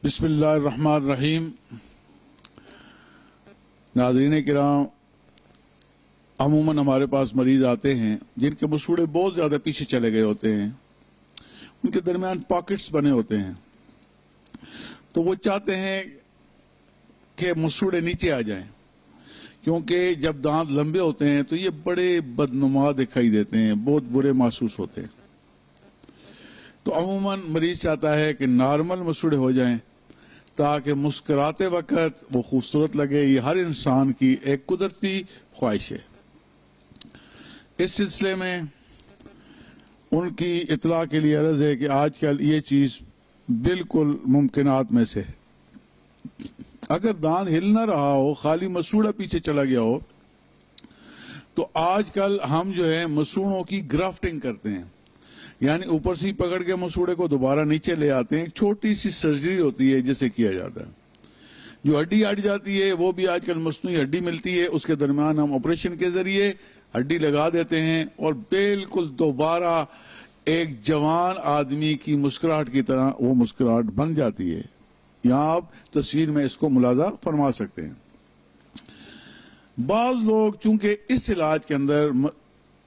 बिस्मिल्लाह अर्रहमान अर्रहीम। नाज़रीन किराम, अमूमन हमारे पास मरीज आते हैं जिनके मसूड़े बहुत ज़्यादा पीछे चले गए होते हैं, उनके दरमियान पॉकेट्स बने होते हैं, तो वो चाहते हैं कि मसूड़े नीचे आ जाएं, क्योंकि जब दांत लंबे होते हैं तो ये बड़े बदनुमा दिखाई देते हैं, बहुत बुरे महसूस होते हैं। तो अमूमन मरीज चाहता है कि नॉर्मल मसूड़े हो जाएं ताकि मुस्कुराते वक्त वो खूबसूरत लगे। ये हर इंसान की एक कुदरती ख्वाहिश है। इस सिलसिले में उनकी इतला के लिए अर्ज है कि आजकल ये चीज बिल्कुल मुमकिनात में से है। अगर दांत हिल ना रहा हो, खाली मसूड़ा पीछे चला गया हो, तो आजकल हम जो है मसूड़ों की ग्राफ्टिंग करते हैं, यानी ऊपर से ही पकड़ के मसूड़े को दोबारा नीचे ले आते हैं। एक छोटी सी सर्जरी होती है जिसे किया जाता है। जो हड्डी हट जाती है वो भी आजकल मसनूई हड्डी मिलती है, उसके दरमियान हम ऑपरेशन के जरिए हड्डी लगा देते हैं और बिल्कुल दोबारा एक जवान आदमी की मुस्कुराहट की तरह वो मुस्कुराहट बन जाती है। यहाँ आप तस्वीर में इसको मुलाजा फरमा सकते हैं। बाज लोग चूंकि इस इलाज के अंदर,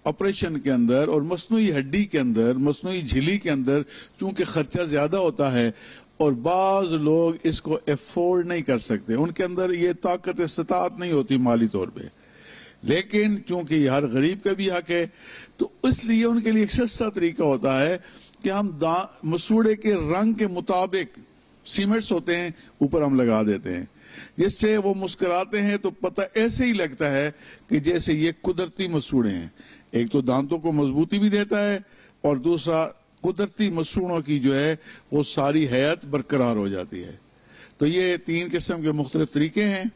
ऑपरेशन के अंदर और मसनूई हड्डी के अंदर, मसनूई झिल्ली के अंदर चूंकि खर्चा ज्यादा होता है और बाज लोग इसको एफोर्ड नहीं कर सकते, उनके अंदर ये ताकत इस्तात नहीं होती माली तौर पे, लेकिन चूंकि हर गरीब का भी हक है, तो इसलिए उनके लिए एक सस्ता तरीका होता है कि हम मसूड़े के रंग के मुताबिक सीमेंट्स होते हैं ऊपर हम लगा देते हैं, जिससे वो मुस्कुराते हैं तो पता ऐसे ही लगता है कि जैसे ये कुदरती मसूड़े हैं। एक तो दांतों को मजबूती भी देता है और दूसरा कुदरती मसूड़ों की जो है वो सारी हैत बरकरार हो जाती है। तो ये तीन किस्म के मुख्तलिफ तरीके हैं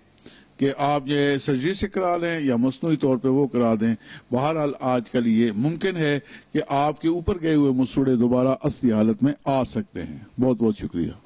कि आप ये सर्जरी से करा लें या मसनूई तौर पे वो करा दें। बहरहाल आजकल ये मुमकिन है कि आपके ऊपर गए हुए मसूड़े दोबारा असली हालत में आ सकते हैं। बहुत बहुत शुक्रिया।